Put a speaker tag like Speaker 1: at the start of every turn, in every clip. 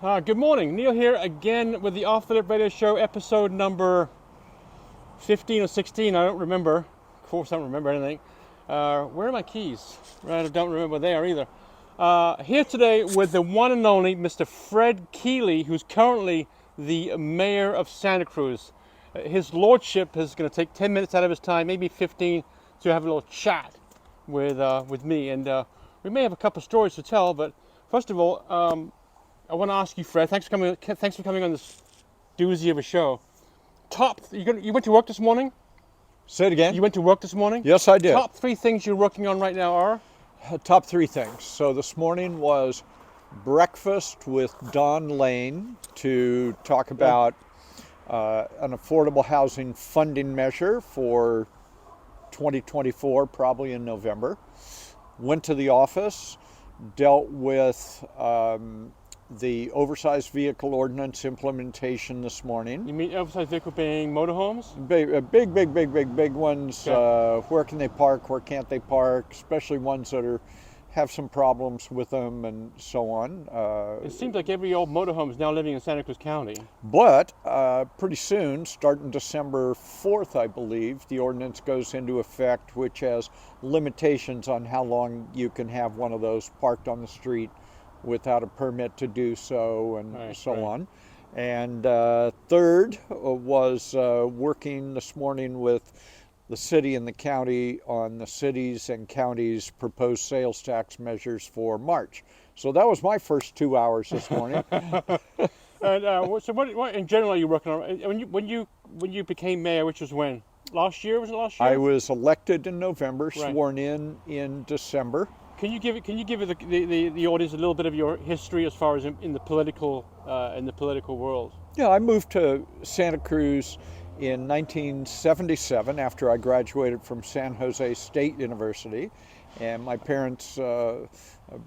Speaker 1: Good morning. Neil here again with the Off the Lip Radio Show, episode number 15 or 16. I don't remember. Of course, I don't remember anything. Where are my keys? I don't remember where they are either. Here today with the one and only Mr. Fred Keeley, who's currently the mayor of Santa Cruz. His lordship is going to take 10 minutes out of his time, maybe 15, to have a little chat with me. And we may have a couple stories to tell, but first of all, I want to ask you, Fred. Thanks for coming on this doozy of a show. You went to work this morning?
Speaker 2: Say it again.
Speaker 1: You went to work this morning?
Speaker 2: Yes, I did.
Speaker 1: Top 3 things you're working on right now are?
Speaker 2: Top 3 things. So this morning was breakfast with Don Lane to talk about an affordable housing funding measure for 2024, probably in November. Went to the office, dealt with the oversized vehicle ordinance implementation this morning.
Speaker 1: You mean oversized vehicle being motorhomes?
Speaker 2: Big ones.
Speaker 1: Okay.
Speaker 2: Where can they park? Where can't they park? Especially ones that have some problems with them and so on.
Speaker 1: It seems like every old motorhome is now living in Santa Cruz County.
Speaker 2: But pretty soon, starting December 4th, I believe, the ordinance goes into effect, which has limitations on how long you can have one of those parked on the street without a permit to do so, and on. And third was working this morning with the city and the county on the cities and counties' proposed sales tax measures for March. So that was my first 2 hours this morning.
Speaker 1: And so what in general are you working on? When you became mayor, which was when? Last year? Was it last year?
Speaker 2: I was elected in November, sworn in December.
Speaker 1: Can you give the audience a little bit of your history as far as in the political world?
Speaker 2: Yeah, I moved to Santa Cruz in 1977 after I graduated from San Jose State University, and my parents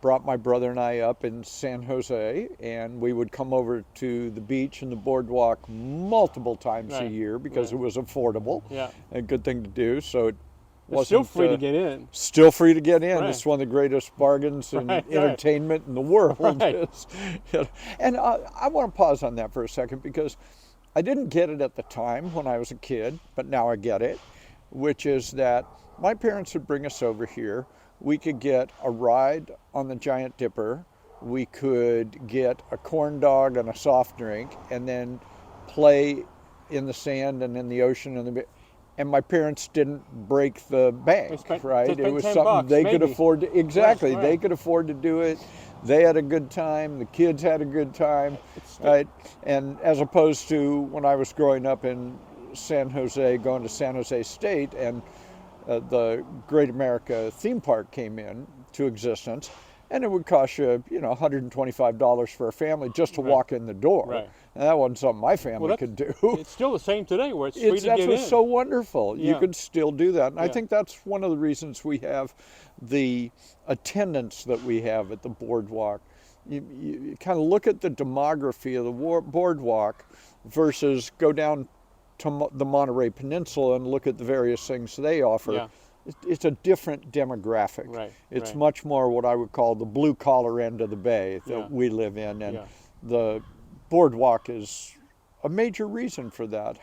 Speaker 2: brought my brother and I up in San Jose, and we would come over to the beach and the boardwalk multiple times a year because it was affordable.
Speaker 1: Yeah,
Speaker 2: a good thing to do. So
Speaker 1: it's still free to get in.
Speaker 2: Still free to get in.
Speaker 1: Right.
Speaker 2: It's one of the greatest bargains in entertainment in the world.
Speaker 1: Right.
Speaker 2: And I want to pause on that for a second because I didn't get it at the time when I was a kid, but now I get it, which is that my parents would bring us over here. We could get a ride on the Giant Dipper. We could get a corn dog and a soft drink and then play in the sand and in the ocean and my parents didn't break the bank, right?
Speaker 1: It was
Speaker 2: something they could afford to, exactly.
Speaker 1: Right.
Speaker 2: They could afford to do it. They had a good time. The kids had a good time, right? And as opposed to when I was growing up in San Jose, going to San Jose State, and the Great America theme park came into existence, and it would cost you, $125 for a family just to walk in the door.
Speaker 1: Right.
Speaker 2: And that wasn't something my family could do.
Speaker 1: It's still the same today, where it's free to get in.
Speaker 2: That's what's so wonderful.
Speaker 1: Yeah.
Speaker 2: You could still do that. And I think that's one of the reasons we have the attendance that we have at the boardwalk. You kind of look at the demography of the boardwalk versus go down to the Monterey Peninsula and look at the various things they offer.
Speaker 1: Yeah.
Speaker 2: It's a different demographic.
Speaker 1: Right.
Speaker 2: It's much more what I would call the blue collar end of the bay that we live in, and the boardwalk is a major reason for that.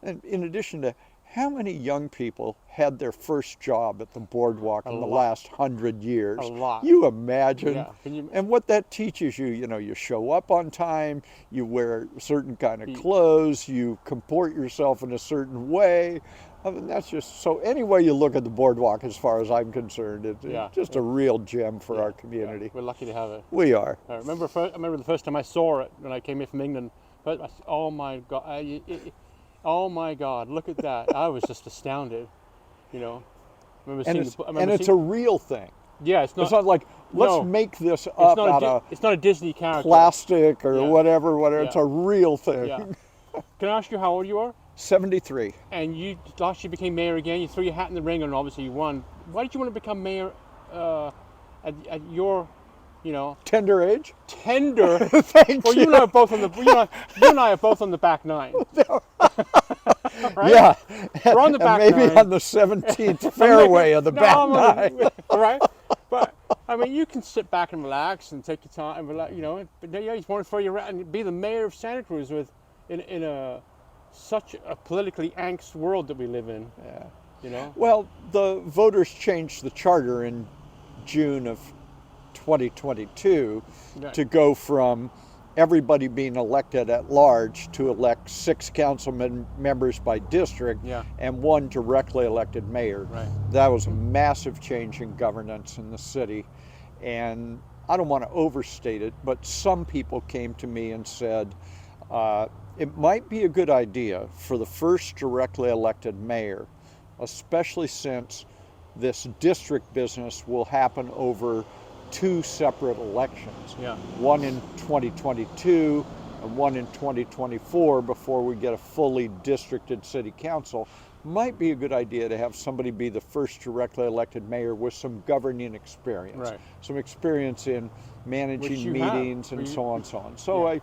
Speaker 2: And in addition to how many young people had their first job at the boardwalk in the last 100 years?
Speaker 1: A lot.
Speaker 2: You imagine.
Speaker 1: Yeah.
Speaker 2: And what that teaches you, you show up on time, you wear a certain kind of clothes, you comport yourself in a certain way. I mean, that's just, so any way you look at the boardwalk, as far as I'm concerned, it's just a real gem for our community.
Speaker 1: Yeah. We're lucky to have it.
Speaker 2: We are.
Speaker 1: I remember the first time I saw it when I came here from England. But I said, oh my God! Oh my God! Look at that! I was just astounded.
Speaker 2: And it's a real thing.
Speaker 1: Yeah, it's not
Speaker 2: like let's make this up out of.
Speaker 1: It's not a Disney character.
Speaker 2: Plastic or whatever.
Speaker 1: Yeah.
Speaker 2: It's a real thing.
Speaker 1: Yeah. Can I ask you how old you are?
Speaker 2: 73.
Speaker 1: And you last year became mayor again. You threw your hat in the ring, and obviously you won. Why did you want to become mayor at your,
Speaker 2: tender age?
Speaker 1: Tender.
Speaker 2: Thank
Speaker 1: well,
Speaker 2: you.
Speaker 1: you and I are both on the you and I are both on the back nine. Right?
Speaker 2: Yeah.
Speaker 1: We're on the back
Speaker 2: maybe
Speaker 1: nine.
Speaker 2: on the 17th fairway of the back nine.
Speaker 1: Right? But I mean, you can sit back and relax and take your time and relax, But yeah, you want to throw you around and be the mayor of Santa Cruz in a such a politically angst world that we live in.
Speaker 2: Yeah. Well, the voters changed the charter in June of 2022 to go from everybody being elected at large to elect 6 council members by district and 1 directly elected mayor.
Speaker 1: Right.
Speaker 2: That was a massive change in governance in the city. And I don't want to overstate it, but some people came to me and said, it might be a good idea for the first directly elected mayor, especially since this district business will happen over 2 separate elections. One in 2022 and one in 2024 before we get a fully districted city council. Might be a good idea to have somebody be the first directly elected mayor with some governing experience, some experience in managing meetings and so on and so on. So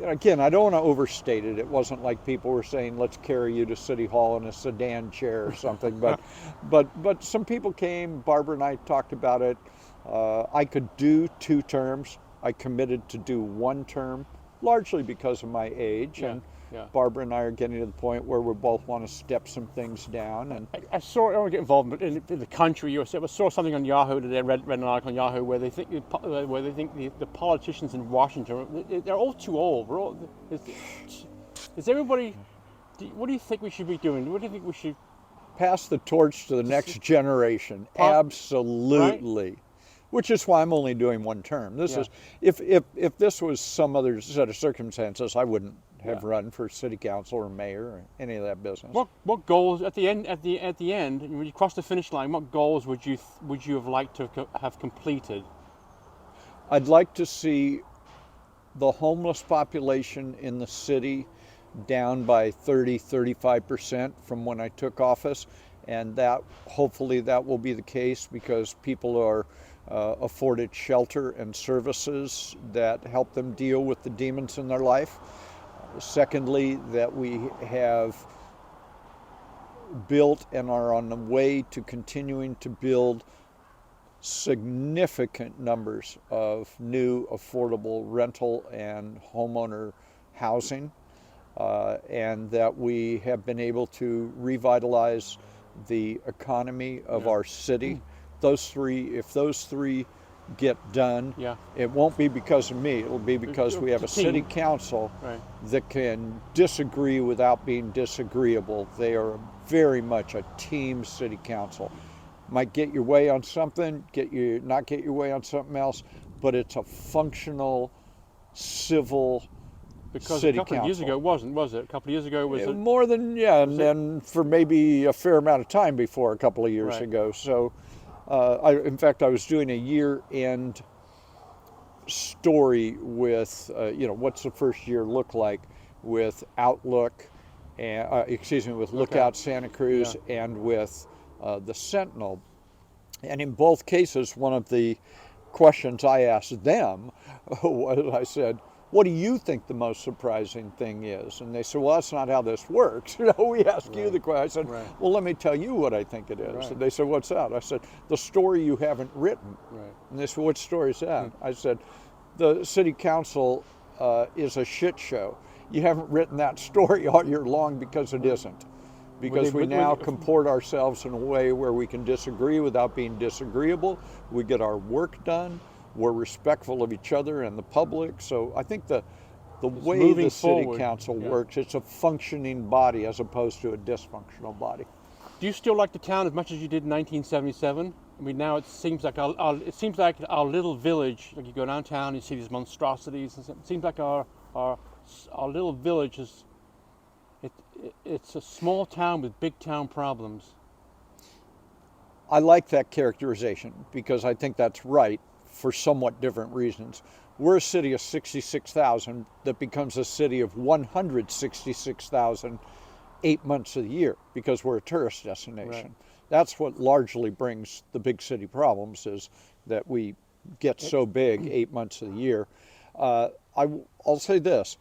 Speaker 2: again, I don't want to overstate it. It wasn't like people were saying, let's carry you to City Hall in a sedan chair or something. But some people came, Barbara and I talked about it. I could do 2 terms. I committed to do 1 term, largely because of my age. And Barbara and I are getting to the point where we both want to step some things down. And
Speaker 1: I don't want to get involved in the country. I saw something on Yahoo today. I read an article on Yahoo where they think the politicians in Washington, they're all too old. Is everybody? What do you think we should be doing? What do you think we should
Speaker 2: pass the torch to the next generation? Absolutely. Right? Which is why I'm only doing 1 term. This is if this was some other set of circumstances, I wouldn't have run for city council or mayor or any of that business.
Speaker 1: What goals at the end when you cross the finish line? What goals would you have liked to have completed?
Speaker 2: I'd like to see the homeless population in the city down by 30-35% from when I took office, and that hopefully that will be the case because people are afforded shelter and services that help them deal with the demons in their life. Secondly, that we have built and are on the way to continuing to build significant numbers of new affordable rental and homeowner housing, and that we have been able to revitalize the economy of our city. If those three get done, it won't be because of me. It'll be because we have a city council that can disagree without being disagreeable. They are very much a team city council. Might get your way on something, not get your way on something else, but it's a functional, civil city council.
Speaker 1: A couple of years ago it wasn't, was it? A couple of years ago it was
Speaker 2: more than, and then for maybe a fair amount of time before a couple of years ago. So in fact, I was doing a year-end story with, what's the first year look like with Outlook, with Lookout Santa Cruz and with the Sentinel. And in both cases, one of the questions I asked them was, I said, what do you think the most surprising thing is? And they said, well, that's not how this works. We ask you the question. I said, well, let me tell you what I think it is. And they said, what's that? I said, the story you haven't written. And they said, what story is that? I said, the city council is a shit show. You haven't written that story all year long because it isn't. Because we now comport ourselves in a way where we can disagree without being disagreeable. We get our work done. We're respectful of each other and the public. So I think the way the city council works, it's a functioning body as opposed to a dysfunctional body.
Speaker 1: Do you still like the town as much as you did in 1977? I mean, now it seems like our little village. Like you go downtown, you see these monstrosities. And it seems like our little village is. It's a small town with big town problems.
Speaker 2: I like that characterization because I think that's right for somewhat different reasons. We're a city of 66,000 that becomes a city of 166,000 8 months of the year because we're a tourist destination. That's what largely brings the big city problems, is that we get so big 8 months of the year. I'll say this.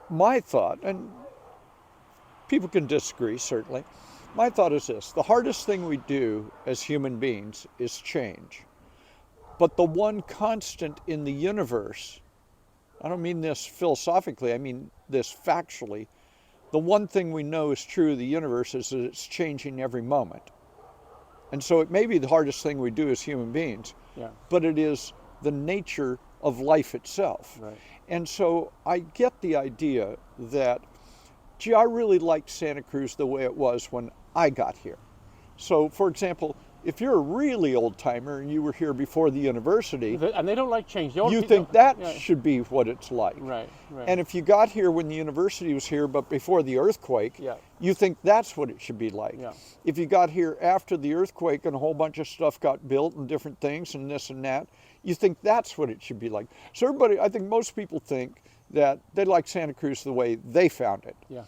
Speaker 2: My thought, and people can disagree certainly, My thought is this: the hardest thing we do as human beings is change. But the one constant in the universe, I don't mean this philosophically, I mean this factually, the one thing we know is true of the universe is that it's changing every moment. And so it may be the hardest thing we do as human beings,
Speaker 1: Yeah.
Speaker 2: but it is the nature of life itself.
Speaker 1: Right.
Speaker 2: And so I get the idea that, gee, I really liked Santa Cruz the way it was when I got here. So, for example, if you're a really old timer and you were here before the university,
Speaker 1: And they don't like change. The old
Speaker 2: you
Speaker 1: people-
Speaker 2: think that
Speaker 1: yeah.
Speaker 2: should be what it's like.
Speaker 1: Right. Right.
Speaker 2: And if you got here when the university was here, but before the earthquake,
Speaker 1: Yeah.
Speaker 2: you think that's what it should be like.
Speaker 1: Yeah.
Speaker 2: If you got here after the earthquake and a whole bunch of stuff got built and different things and this and that, you think that's what it should be like. So everybody, I think most people think that they like Santa Cruz the way they found it.
Speaker 1: Yeah.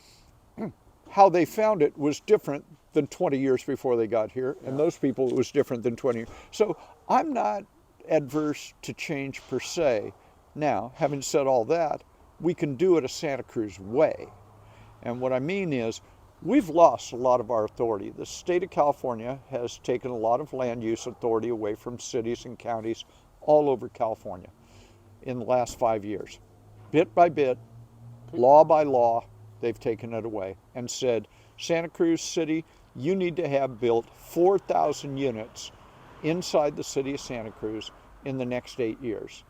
Speaker 2: How they found it was different than 20 years before they got here, and those people it was different than 20 years. So I'm not adverse to change per se. Now, having said all that, we can do it a Santa Cruz way. And what I mean is, we've lost a lot of our authority. The state of California has taken a lot of land use authority away from cities and counties all over California in the last 5 years. Bit by bit, law by law, they've taken it away and said, Santa Cruz City, you need to have built 4,000 units inside the city of Santa Cruz in the next 8 years.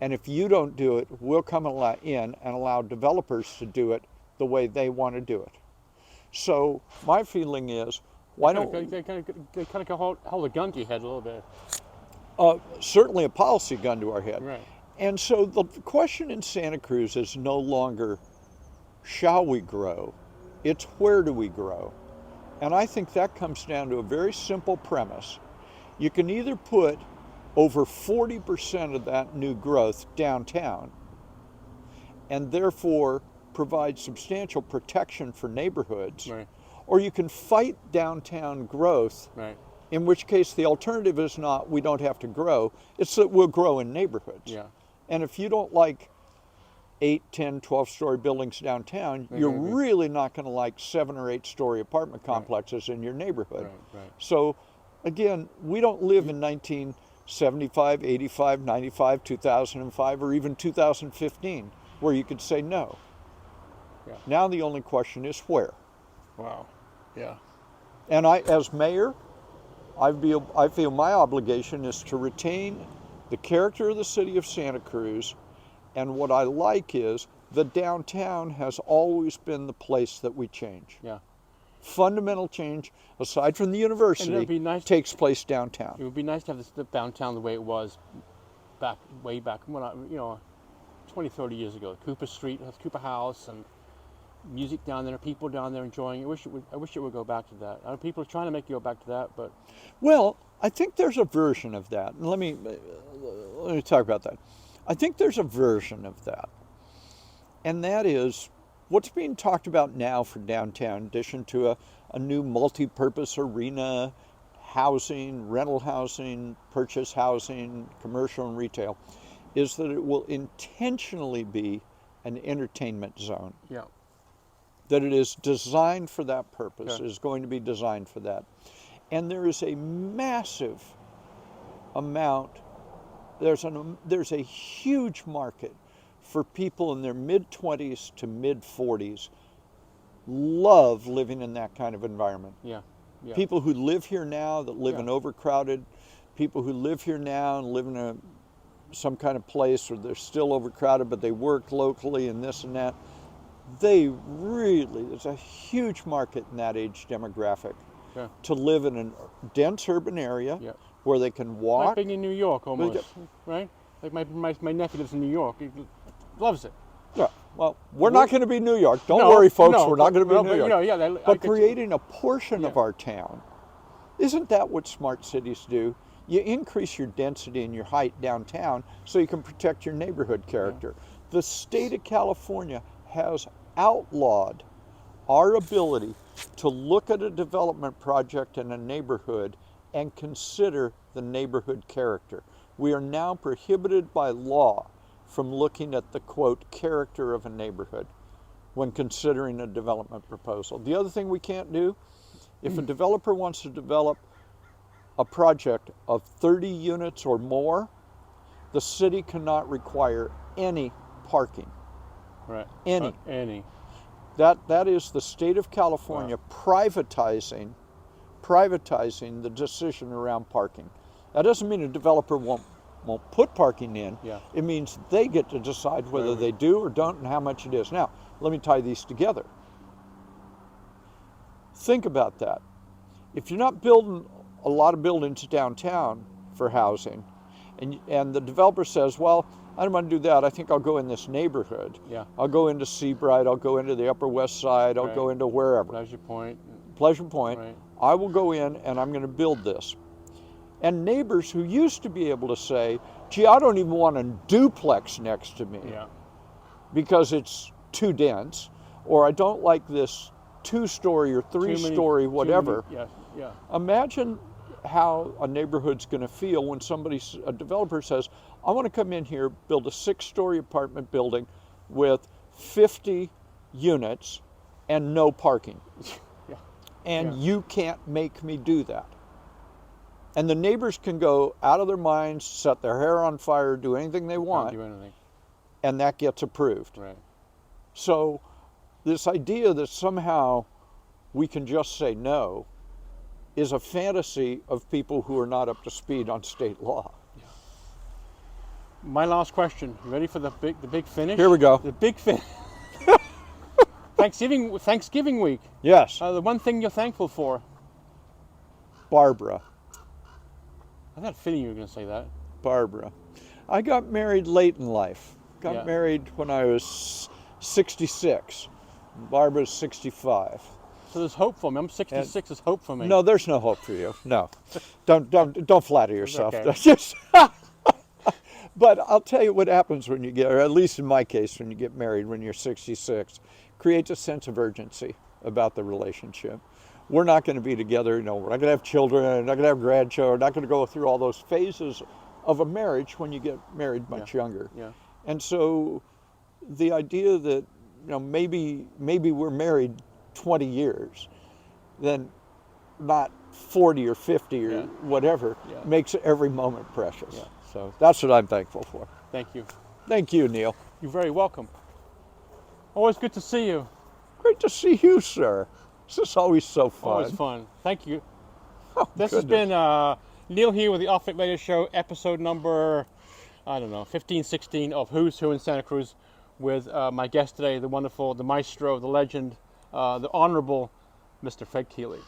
Speaker 2: And if you don't do it, we'll come in and allow developers to do it the way they want to do it. So my feeling is, why don't
Speaker 1: They kind of hold a gun to your head a little bit.
Speaker 2: certainly a policy gun to our head.
Speaker 1: Right.
Speaker 2: And so the question in Santa Cruz is no longer, shall we grow? It's where do we grow? And I think that comes down to a very simple premise. You can either put over 40% of that new growth downtown and therefore provide substantial protection for neighborhoods,
Speaker 1: Right.
Speaker 2: or you can fight downtown growth,
Speaker 1: Right.
Speaker 2: in which case the alternative is not we don't have to grow, it's that we'll grow in neighborhoods.
Speaker 1: Yeah.
Speaker 2: And if you don't like 8, 10, 12-story buildings downtown, you're really not going to like 7 or 8-story apartment complexes in your neighborhood.
Speaker 1: Right. Right.
Speaker 2: So again, we don't live in 1975, 85, 95, 2005, or even 2015, where you could say no.
Speaker 1: Yeah.
Speaker 2: Now the only question is where.
Speaker 1: Wow. Yeah.
Speaker 2: And I, as mayor, I feel my obligation is to retain the character of the city of Santa Cruz. And what I like is the downtown has always been the place that we change.
Speaker 1: Yeah.
Speaker 2: Fundamental change, aside from the
Speaker 1: And it'd
Speaker 2: university,
Speaker 1: be nice-
Speaker 2: takes place downtown.
Speaker 1: It would be nice to have the downtown the way it was way back when 20, 30 years ago. Cooper Street, Cooper House, and music down there, people down there enjoying it. I wish it would go back to that. I know people are trying to make it go back to that, but
Speaker 2: Well, I think there's a version of that. And let me talk about that. I think there's a version of that. And that is what's being talked about now for downtown, in addition to a new multi-purpose arena, housing, rental housing, purchase housing, commercial and retail, is that it will intentionally be an entertainment zone.
Speaker 1: yeah.
Speaker 2: That it is designed for that purpose,
Speaker 1: Yeah.
Speaker 2: is going to be designed for that. And there is a massive amount, there's a huge market for people in their mid-20s to mid-40s love living in that kind of environment.
Speaker 1: Yeah. Yeah.
Speaker 2: People who live here now that live
Speaker 1: Yeah.
Speaker 2: in overcrowded, people who live here now and live in some kind of place where they're still overcrowded but they work locally and this and that. There's a huge market in that age demographic
Speaker 1: Yeah.
Speaker 2: to live in a dense urban area
Speaker 1: Yeah.
Speaker 2: where they can
Speaker 1: Like
Speaker 2: walk.
Speaker 1: being in New York almost, right? Like my nephew lives in New York. He loves it.
Speaker 2: Yeah, well, we're not going to be New York. Don't
Speaker 1: No,
Speaker 2: worry, folks.
Speaker 1: no,
Speaker 2: We're not going to be
Speaker 1: but,
Speaker 2: New York.
Speaker 1: I
Speaker 2: But
Speaker 1: could-
Speaker 2: creating a portion of
Speaker 1: Yeah.
Speaker 2: our town, isn't that what smart cities do? You increase your density and your height downtown so you can protect your neighborhood character. The state of California has outlawed our ability to look at a development project in a neighborhood and consider the neighborhood character. We are now prohibited by law from looking at the, quote, character of a neighborhood when considering a development proposal. The other thing we can't do If a developer wants to develop a project of 30 units or more, the city cannot require any parking.
Speaker 1: Right.
Speaker 2: Any.
Speaker 1: Any.
Speaker 2: That is the state of California privatizing the decision around parking. That doesn't mean a developer won't put parking in.
Speaker 1: Yeah.
Speaker 2: It means they get to decide whether they do or don't and how much it is. Now, let me tie these together. Think about that. If you're not building a lot of buildings downtown for housing, and the developer says, well, I don't want to do that. I think I'll go in this neighborhood.
Speaker 1: Yeah.
Speaker 2: I'll go into Seabright. I'll go into the Upper West Side. I'll go into wherever.
Speaker 1: Pleasure Point.
Speaker 2: Right. I will go in and I'm going to build this. And neighbors who used to be able to say, gee, I don't even want a duplex next to me because it's too dense, or I don't like this 2-story or 3-story whatever. Imagine how a neighborhood's going to feel when a developer says, I want to come in here, build a 6-story apartment building with 50 units and no parking. And you can't make me do that. And the neighbors can go out of their minds, set their hair on fire, do anything they want, and that gets approved.
Speaker 1: Right.
Speaker 2: So this idea that somehow we can just say no is a fantasy of people who are not up to speed on state law.
Speaker 1: My last question. You ready for the big finish?
Speaker 2: Here we go.
Speaker 1: The big finish. Thanksgiving week.
Speaker 2: Yes.
Speaker 1: The one thing you're thankful for.
Speaker 2: Barbara.
Speaker 1: I had a feeling you were going to say that.
Speaker 2: Barbara. I got married late in life. Got married when I was 66. Barbara's 65.
Speaker 1: So there's hope for me. I'm 66. There's hope for me.
Speaker 2: No, there's no hope for you. No. Don't flatter yourself.
Speaker 1: Okay.
Speaker 2: But I'll tell you what happens when you get, or at least in my case, when you get married when you're 66, creates a sense of urgency about the relationship. We're not going to be together, we're not going to have children, we're not going to have grandchildren, we're not going to go through all those phases of a marriage when you get married much younger. And so the idea that, maybe we're married 20 years, then not 40 or 50 or whatever, makes every moment precious. So that's what I'm thankful for.
Speaker 1: Thank you.
Speaker 2: Thank you, Neil.
Speaker 1: You're very welcome. Always good to see you.
Speaker 2: Great to see you, sir. This is always so fun.
Speaker 1: Always fun. Thank you.
Speaker 2: Oh,
Speaker 1: this has been Neil here with the Off It Radio Show, episode number, 15, 16 of Who's Who in Santa Cruz, with my guest today, the wonderful, the maestro, the legend, the Honorable Mr. Fred Keeley.